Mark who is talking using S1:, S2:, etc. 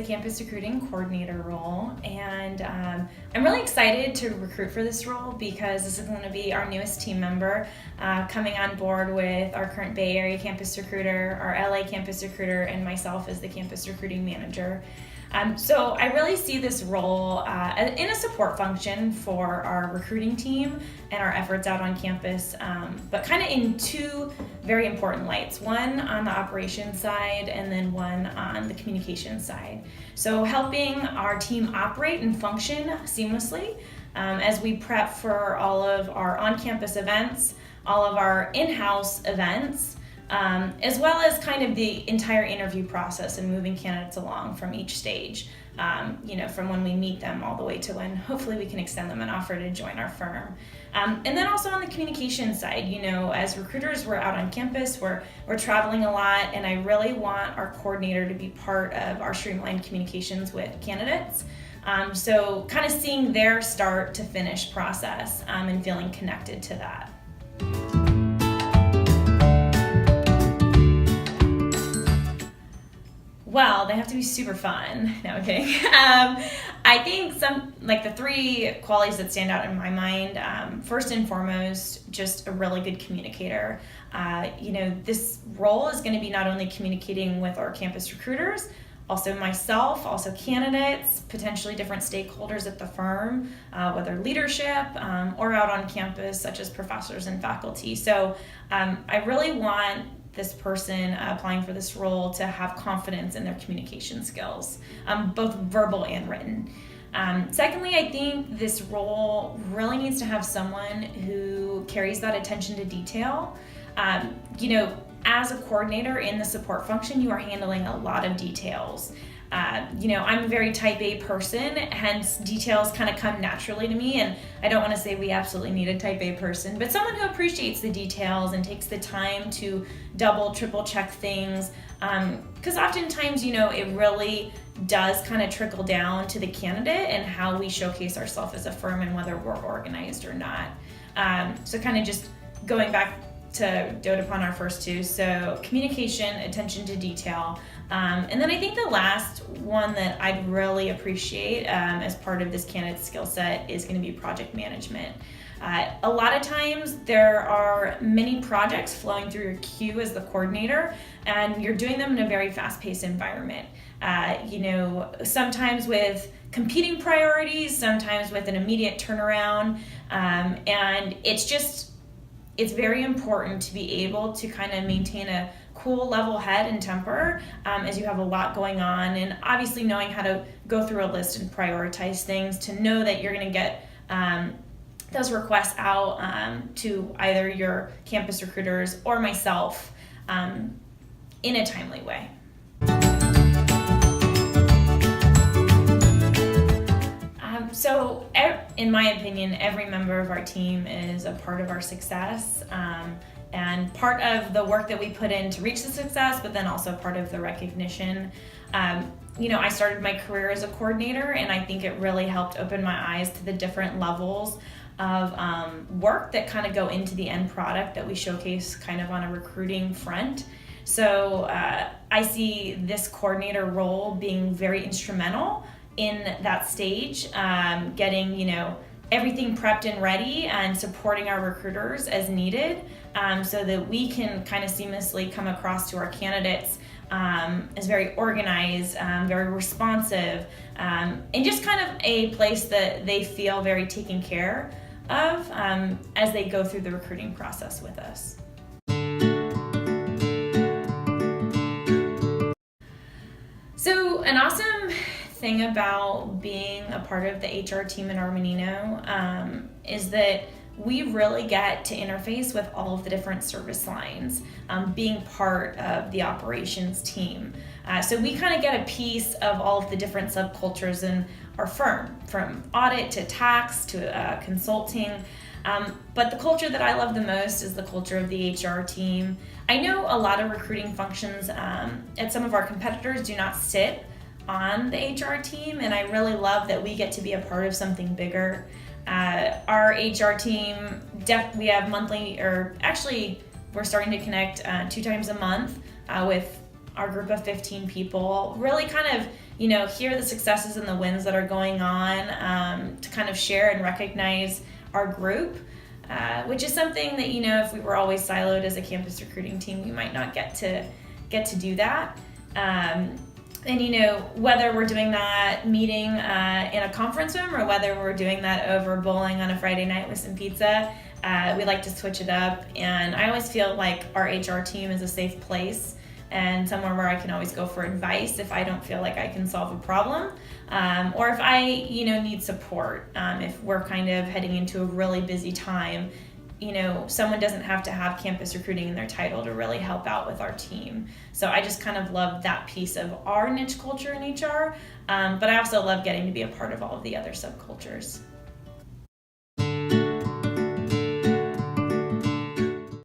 S1: the campus recruiting coordinator role, and I'm really excited to recruit for this role because this is going to be our newest team member coming on board with our current Bay Area campus recruiter, our LA campus recruiter, and myself as the campus recruiting manager. So I really see this role in a support function for our recruiting team and our efforts out on campus, but kind of in two very important lights, one on the operations side and then one on the communication side. So helping our team operate and function seamlessly as we prep for all of our on-campus events, all of our in-house events, as well as kind of the entire interview process and moving candidates along from each stage, from when we meet them all the way to when hopefully we can extend them an offer to join our firm. And then also on the communication side, as recruiters, we're out on campus, we're traveling a lot, and I really want our coordinator to be part of our streamlined communications with candidates. So kind of seeing their start to finish process and feeling connected to that. Well, they have to be super fun. No, I'm kidding. I think the three qualities that stand out in my mind, first and foremost, just a really good communicator. This role is going to be not only communicating with our campus recruiters, also myself, also candidates, potentially different stakeholders at the firm, whether leadership or out on campus, such as professors and faculty. So I really want this person applying for this role to have confidence in their communication skills, both verbal and written. Secondly, I think this role really needs to have someone who carries that attention to detail. As a coordinator in the support function, you are handling a lot of details. I'm a very type A person, hence details kind of come naturally to me, and I don't want to say we absolutely need a type A person, but someone who appreciates the details and takes the time to double, triple check things, because oftentimes, it really does kind of trickle down to the candidate and how we showcase ourselves as a firm and whether we're organized or not. So kind of just going back to dote upon our first two, so communication, attention to detail, and then I think the last one that I'd really appreciate as part of this candidate skill set is going to be project management. A lot of times there are many projects flowing through your queue as the coordinator, and you're doing them in a very fast-paced environment. Sometimes with competing priorities, sometimes with an immediate turnaround, and it's very important to be able to kind of maintain a cool, level head and temper as you have a lot going on, and obviously knowing how to go through a list and prioritize things to know that you're going to get those requests out to either your campus recruiters or myself in a timely way. So in my opinion, every member of our team is a part of our success and part of the work that we put in to reach the success, but then also part of the recognition. I started my career as a coordinator, and I think it really helped open my eyes to the different levels of work that kind of go into the end product that we showcase kind of on a recruiting front. So I see this coordinator role being very instrumental in that stage, getting everything prepped and ready and supporting our recruiters as needed, so that we can kind of seamlessly come across to our candidates as very organized, very responsive, and just kind of a place that they feel very taken care of as they go through the recruiting process with us. So an awesome thing about being a part of the HR team in Armanino is that we really get to interface with all of the different service lines, being part of the operations team. So we kind of get a piece of all of the different subcultures in our firm, from audit to tax to consulting. But the culture that I love the most is the culture of the HR team. I know a lot of recruiting functions at some of our competitors do not sit on the HR team, and I really love that we get to be a part of something bigger. Our HR team, we have monthly, or actually we're starting to connect 2 times a month with our group of 15 people, really kind of hear the successes and the wins that are going on, to kind of share and recognize our group, which is something that, if we were always siloed as a campus recruiting team, we might not get to do that. And whether we're doing that meeting in a conference room or whether we're doing that over bowling on a Friday night with some pizza, we like to switch it up. And I always feel like our HR team is a safe place and somewhere where I can always go for advice if I don't feel like I can solve a problem, or if I need support. If we're kind of heading into a really busy time, someone doesn't have to have campus recruiting in their title to really help out with our team. So I just kind of love that piece of our niche culture in HR, but I also love getting to be a part of all of the other subcultures.